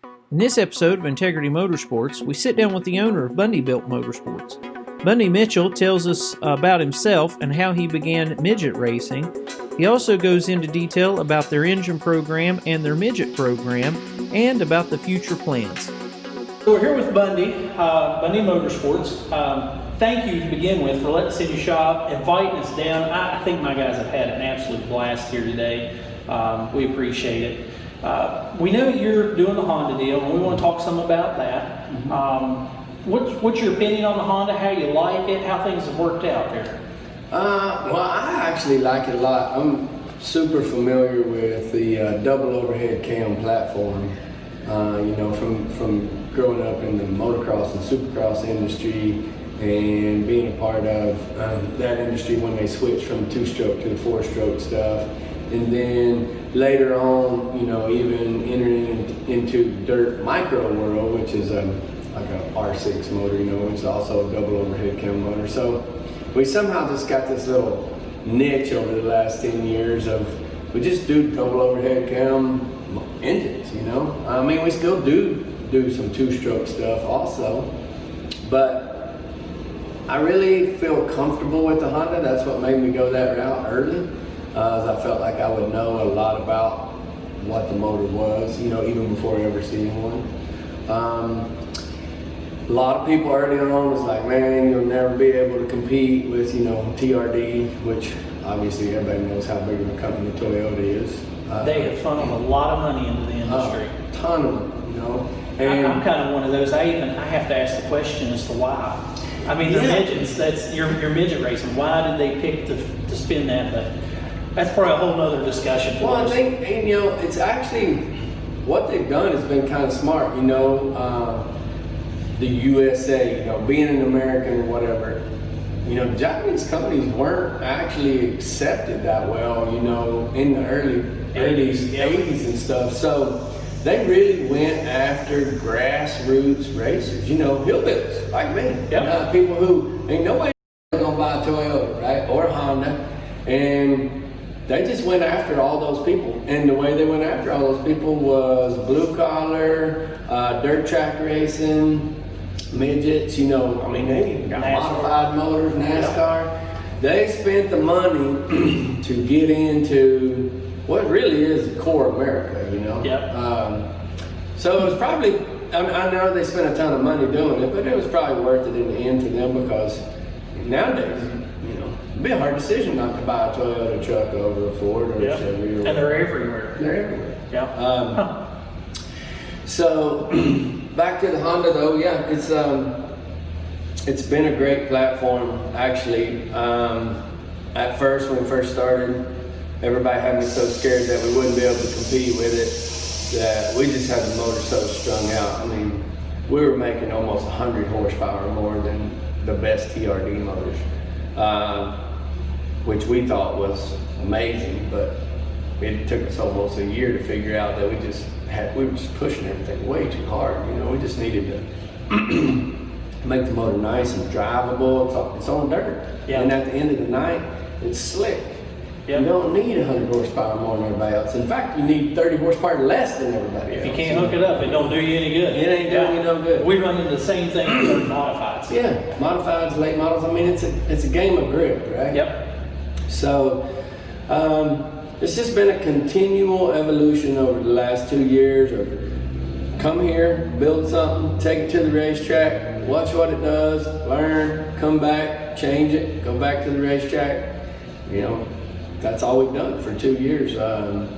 In this episode of Integrity Motorsports, we sit down with the owner of Bundy Built Motorsports. Bundy Mitchell tells us about himself and how he began midget racing. He also goes into detail about their engine program and their midget program, and about the future plans. So we're here with Bundy Motorsports. Thank you to begin with for letting us in your shop, inviting us down. I think my guys have had an absolute blast here today. We appreciate it. We know you're doing the Honda deal, and we want to talk some about that. What's your opinion on the Honda? How you like it? How things have worked out there? Well, I actually like it a lot. I'm super familiar with the double overhead cam platform. You know, from growing up in the motocross and supercross industry and being a part of that industry when they switched from two-stroke to the four-stroke stuff. And then later on, you know, even entering into dirt micro world, which is like a R6 motor, you know, which is also a double overhead cam motor. So we somehow just got this little niche over the last 10 years of, we just do double overhead cam engines, you know. I mean, we still do some two-stroke stuff also, but I really feel comfortable with the Honda. That's what made me go that route early. I felt like I would know a lot about what the motor was, you know, even before ever seeing one. A lot of people early on was like, man, you'll never be able to compete with, you know, TRD, which obviously everybody knows how big of a company Toyota is. They have funneled a lot of money into the industry. A ton of them, you know. And I'm kind of one of those. I have to ask the question as to why. I mean, the midgets, that's your midget racing. Why did they pick to spin that? But that's probably a whole nother discussion. Well, I think, you know, it's actually, what they've done has been kind of smart, you know, the USA, you know, being an American or whatever, you know, Japanese companies weren't actually accepted that well, you know, in the early 80s and stuff. So they really went after grassroots racers, you know, hillbillies like me. Yep. People who, ain't nobody gonna buy a Toyota, right, or a Honda, and they just went after all those people. And the way they went after all those people was blue collar, dirt track racing, midgets, you know, I mean, they even got modified motors, NASCAR. They spent the money to get into what really is the core America, you know. So it was probably, I know they spent a ton of money doing it, but it was probably worth it in the end for them, because nowadays, you know, it'd be a hard decision not to buy a Toyota truck over a Ford or a Chevy. And they're everywhere. They're everywhere. Yeah. So back to the Honda though, yeah, it's been a great platform actually. At first, when we first started, everybody had me so scared that we wouldn't be able to compete with it, that we just had the motor so strung out. I mean, we were making almost 100 horsepower more than the best TRD motors, which we thought was amazing, but it took us almost a year to figure out that we were just pushing everything way too hard. You know, we just needed to make the motor nice and drivable. It's on dirt. Yeah. And at the end of the night, it's slick. Yep. You don't need 100 horsepower more than everybody else. In fact, you need 30 horsepower less than everybody else. If you can't hook it up, it don't do you any good. It ain't doing you no good. We run into the same thing with modifieds. Yeah, modifieds, late models. I mean, it's a game of grip, right? Yep. So, it's just been a continual evolution over the last 2 years of come here, build something, take it to the racetrack, watch what it does, learn, come back, change it, go back to the racetrack. You know, that's all we've done for 2 years. And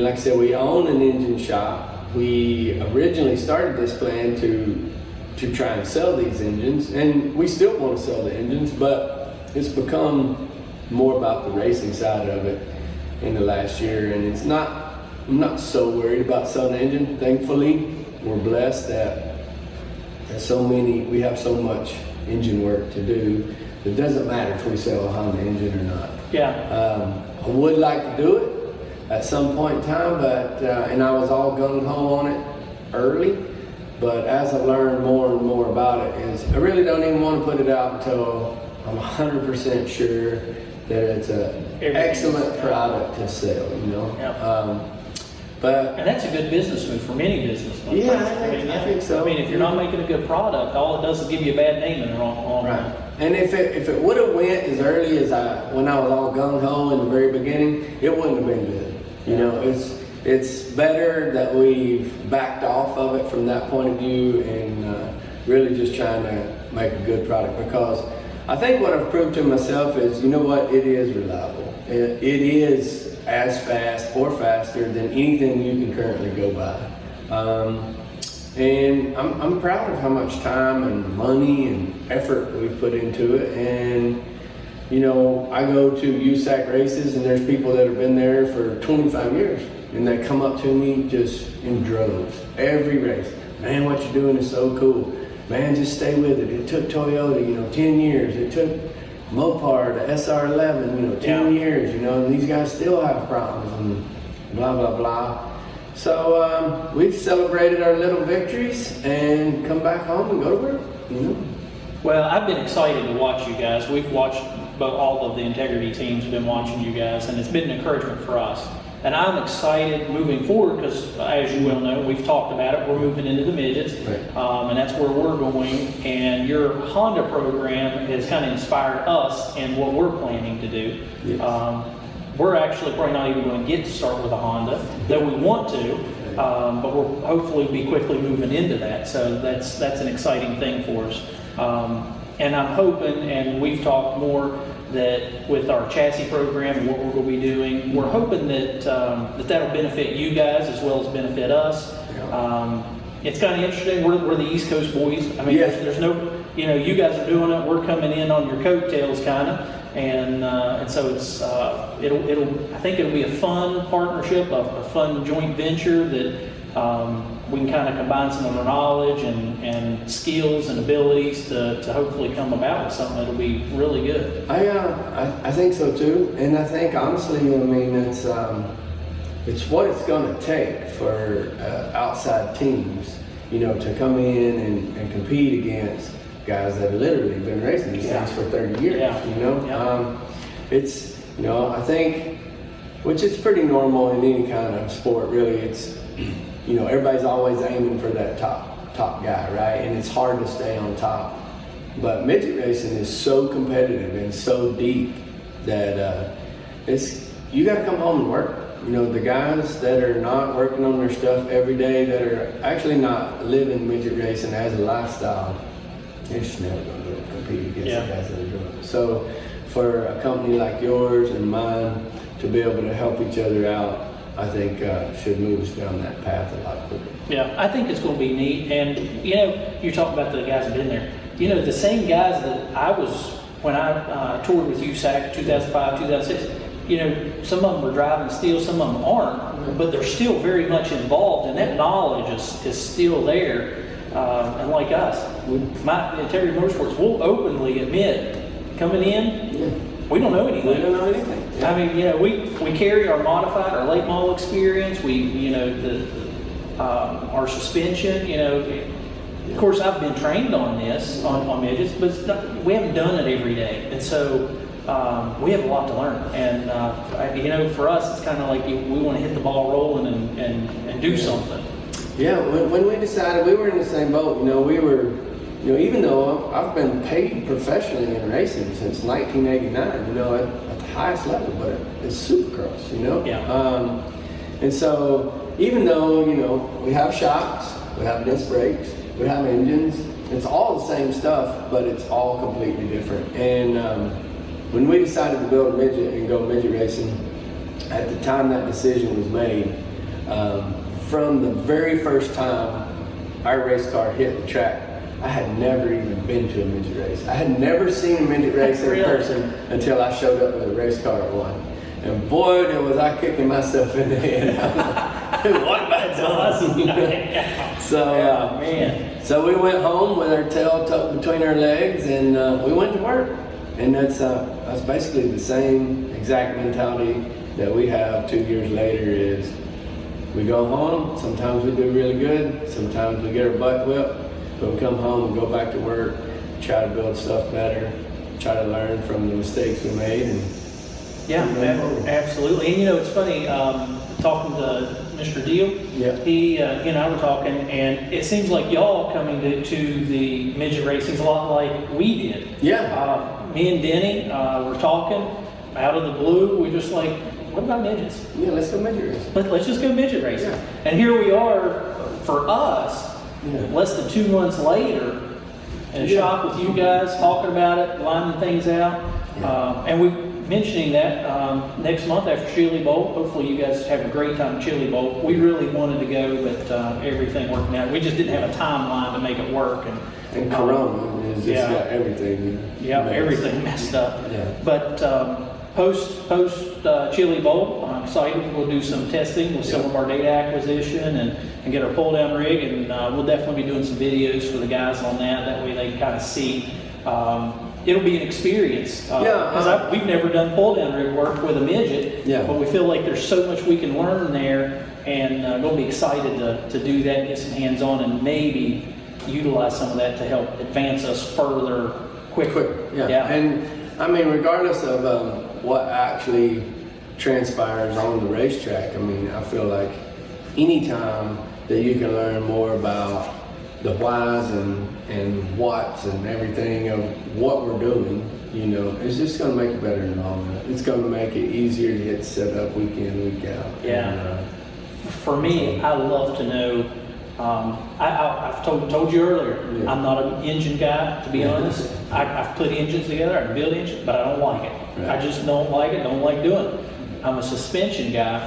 like I said, we own an engine shop. We originally started this plan to try and sell these engines, and we still want to sell the engines, but it's become more about the racing side of it in the last year, and I'm not so worried about selling the engine. Thankfully, we're blessed that we have so much engine work to do. It doesn't matter if we sell a Honda engine or not. Yeah. I would like to do it at some point in time, but and I was all gung-ho on it early, but as I learned more and more about it, I really don't even want to put it out until I'm 100% sure that it's an excellent product to sell, you know. Yeah. But and that's a good business move from any business. Yeah, I think so. I mean, if you're not making a good product, all it does is give you a bad name in the long right. run. And if it would have went as early as when I was all gung ho in the very beginning, it wouldn't have been good. You know, it's better that we've backed off of it from that point of view and really just trying to make a good product, because I think what I've proved to myself is, you know what, it is reliable. It is as fast or faster than anything you can currently go by. And I'm proud of how much time and money and effort we've put into it. And, you know, I go to USAC races and there's people that have been there for 25 years and they come up to me just in droves, every race. Man, what you're doing is so cool. Man, just stay with it. It took Toyota, 10 years. It took Mopar, the SR11, 10 years, and these guys still have problems and blah, blah, blah. So we've celebrated our little victories and come back home and go to work, Well, I've been excited to watch you guys. We've watched all of the integrity teams have been watching you guys, and it's been an encouragement for us. And I'm excited moving forward because, as you well know, we've talked about it. We're moving into the midgets, right. And that's where we're going. And your Honda program has kind of inspired us in what we're planning to do. Yes. We're actually probably not even going to get to start with a Honda, though we want to. But we'll hopefully be quickly moving into that. So that's an exciting thing for us. And I'm hoping, and we've talked more, that with our chassis program and what we're going to be doing, we're hoping that that'll benefit you guys as well as benefit us. It's kind of interesting. We're the East Coast boys. I mean, there's no, you guys are doing it. We're coming in on your coattails, kind of, and so it's I think it'll be a fun partnership, a fun joint venture that we can kind of combine some of our knowledge and skills and abilities to hopefully come about with something that'll be really good. I think so too, and I think honestly, it's what it's going to take for outside teams, to come in and compete against guys that have literally been racing these things for 30 years. It's I think, which is pretty normal in any kind of sport, really. It's everybody's always aiming for that top guy, right? And it's hard to stay on top. But midget racing is so competitive and so deep that you got to come home and work. The guys that are not working on their stuff every day, that are actually not living midget racing as a lifestyle, they're just never going to compete against the guys that are doing it. So for a company like yours and mine to be able to help each other out, I think should move us down that path a lot quicker. Yeah, I think it's going to be neat. And, you're talking about the guys that have been there. The same guys that I was, when I toured with USAC 2005, 2006, some of them are driving still, some of them aren't, but they're still very much involved, and that knowledge is still there. And like us, Integrity Motorsports, we'll openly admit, coming in, we don't know anything. We don't know anything. Yeah. I mean, we carry our modified, our late model experience. Our suspension. Of course, I've been trained on this on midgets, but we haven't done it every day, and so we have a lot to learn. And for us, it's kind of like we want to hit the ball rolling and do something. Yeah, when we decided, we were in the same boat. We were. Even though I've been paid professionally in racing since 1989, at the highest level, but it's Supercross, Yeah. And so even though, we have shocks, we have disc brakes, we have engines, it's all the same stuff, but it's all completely different. And when we decided to build a midget and go midget racing, at the time that decision was made, from the very first time our race car hit the track, I had never even been to a midget race. I had never seen a midget race in person until I showed up with a race car at one. And boy, was I kicking myself in the head. What about awesome? So we went home with our tail tucked between our legs, and we went to work. And that's basically the same exact mentality that we have 2 years later. Is we go home, sometimes we do really good, sometimes we get our butt whipped. But we come home and go back to work, try to build stuff better, try to learn from the mistakes we made. And absolutely. And it's funny, talking to Mr. Deal. Yeah. He and I were talking, and it seems like y'all coming to the midget racing is a lot like we did. Yeah. Me and Denny were talking out of the blue. We just like, what about midgets? Yeah, let's go midget racing. Let's just go midget racing. Yeah. And here we are, for us, less than 2 months later, in a shop with you guys, talking about it, lining things out. And we mentioning that next month after Chili Bowl, hopefully you guys have a great time at Chili Bowl. We really wanted to go, but everything worked out. We just didn't have a timeline to make it work. And Corona has just got everything. Everything messed up. Yeah. But post Chili Bowl, I'm excited. We'll do some testing with some of our data acquisition and get our pull down rig, and we'll definitely be doing some videos for the guys on that. That way they can kind of see. It'll be an experience. Because we've never done pull down rig work with a midget, but we feel like there's so much we can learn there, and we'll be excited to do that, and get some hands on, and maybe utilize some of that to help advance us further quicker. Yeah. And I mean, regardless of what actually transpires on the racetrack, I mean, I feel like anytime that you can learn more about the whys and whats and everything of what we're doing, you know, it's just going to make it better in the long run. It's going to make it easier to get set up week in, week out. Yeah. And, for me, I love to know. I've told you earlier, I'm not an engine guy, to be honest. I've put engines together, I can build engines, but I don't like it. Right. I just don't like it, don't like doing it. I'm a suspension guy,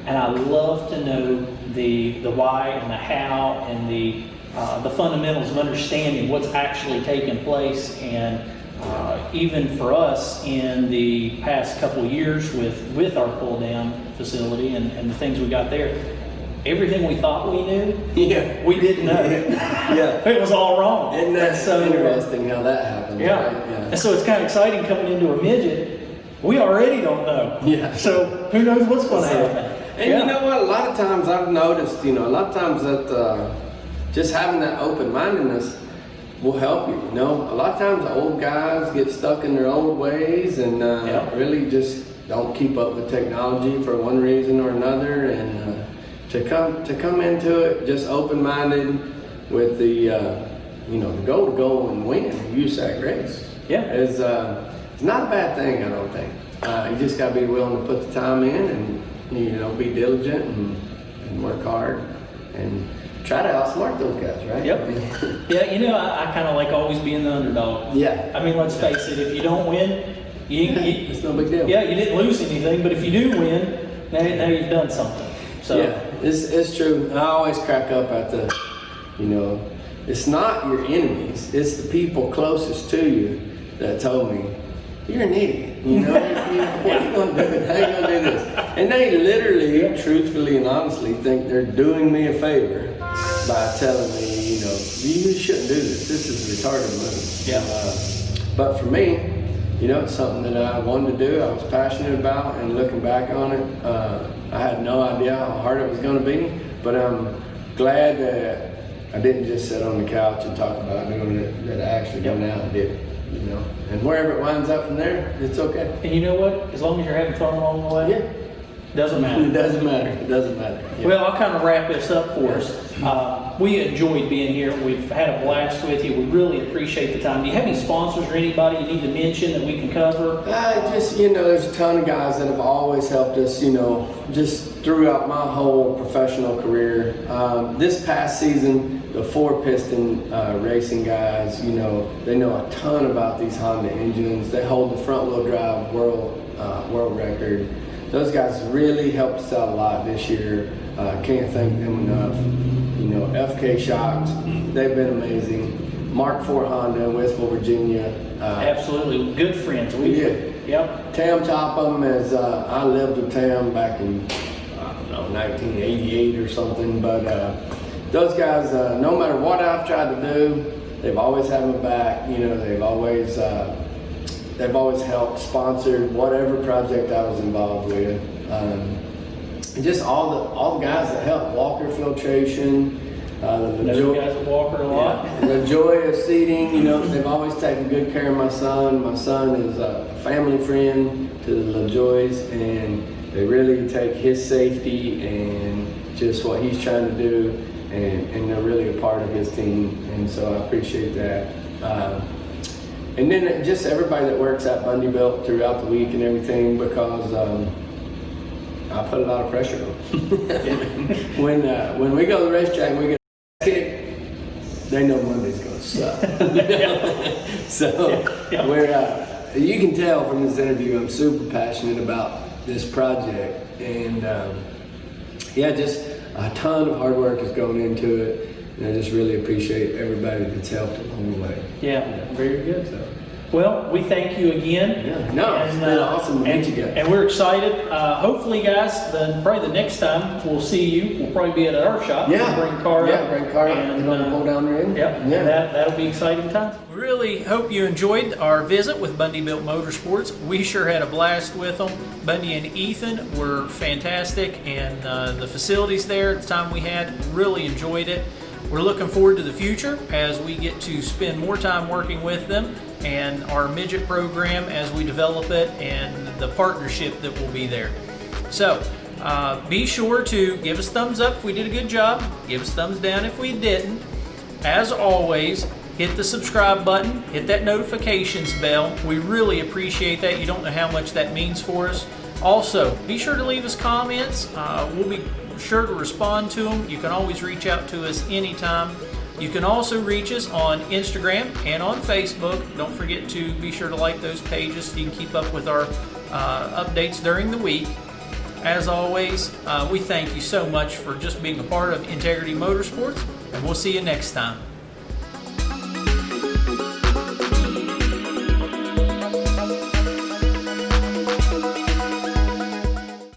and I love to know the why and the how and the fundamentals of understanding what's actually taking place. And even for us in the past couple of years with our pull down facility and the things we got there, everything we thought we knew, we didn't know. It was all wrong. Isn't that so interesting how that happens? Yeah. Right? And so it's kind of exciting coming into a midget. We already don't know. Yeah. So who knows what's going to happen? And you know what? A lot of times I've noticed, a lot of times that just having that open-mindedness will help you. A lot of times old guys get stuck in their old ways and really just don't keep up with technology for one reason or another. And to come into it just open-minded with the the goal to go and win a USAC race is it's not a bad thing, I don't think. You just got to be willing to put the time in and be diligent and work hard and try to outsmart those guys, right? Yep. I kind of like always being the underdog. Yeah. I mean, let's face it, if you don't win, it's no big deal. Yeah, you didn't lose anything, but if you do win, now you've done something. So it's true. I always crack up at the, it's not your enemies, it's the people closest to you that told me, you're an idiot. What are you going to do? How are you going to do this? And they literally, truthfully and honestly think they're doing me a favor by telling me, you shouldn't do this. This is a retarded move. Yeah. But for me, it's something that I wanted to do. I was passionate about, and looking back on it, I had no idea how hard it was going to be. But I'm glad that I didn't just sit on the couch and talk about doing it, that I actually went out and did it. And wherever it winds up from there, it's okay. And you know what? As long as you're having fun along the way, doesn't matter. It doesn't matter. Yeah. Well, I'll kind of wrap this up for us. We enjoyed being here. We've had a blast with you. We really appreciate the time. Do you have any sponsors or anybody you need to mention that we can cover? There's a ton of guys that have always helped us, just throughout my whole professional career. This past season, the 4-piston racing guys, they know a ton about these Honda engines. They hold the front-wheel drive world record. Those guys really helped us out a lot this year. Can't thank them enough. FK Shocks, they've been amazing. Mark IV Honda in Westville, Virginia. Absolutely, good friends. We did. Yep. Tam Topham is, I lived with Tam back in, 1988 or something, but those guys, no matter what I've tried to do, they've always had my back. They've always helped sponsor whatever project I was involved with. And just all the guys that help. Walker Filtration, those guys at Walker a lot. The joy of seating. They've always taken good care of my son. My son is a family friend to the LaJoys, and they really take his safety and just what he's trying to do, and they're really a part of his team, and so I appreciate that. And then just everybody that works at Bundy Built throughout the week and everything, because I put a lot of pressure on them. When we go to the racetrack and we get a kick, they know Monday's going to suck. So we're, you can tell from this interview, I'm super passionate about this project, and yeah, just a ton of hard work is going into it, and I just really appreciate everybody that's helped along the way. Yeah, very good. So. Well, we thank you again. Yeah, no, it's been awesome to meet you guys. And we're excited. Hopefully, guys, probably the next time we'll see you, we'll probably be at our shop. Yeah. We'll bring Car up. Bring Car up and pull down there. Yep. Yeah. And that'll be exciting times. We really hope you enjoyed our visit with Bundy Built Motorsports. We sure had a blast with them. Bundy and Ethan were fantastic, and the facilities there at the time we had, really enjoyed it. We're looking forward to the future as we get to spend more time working with them, and our Midget program as we develop it, and the partnership that will be there. So be sure to give us thumbs up if we did a good job, give us thumbs down if we didn't. As always, hit the subscribe button, hit that notifications bell. We really appreciate that. You don't know how much that means for us. Also, be sure to leave us comments. We'll be sure to respond to them. You can always reach out to us anytime. You can also reach us on Instagram and on Facebook. Don't forget to be sure to like those pages so you can keep up with our updates during the week. As always, we thank you so much for just being a part of Integrity Motorsports, and we'll see you next time.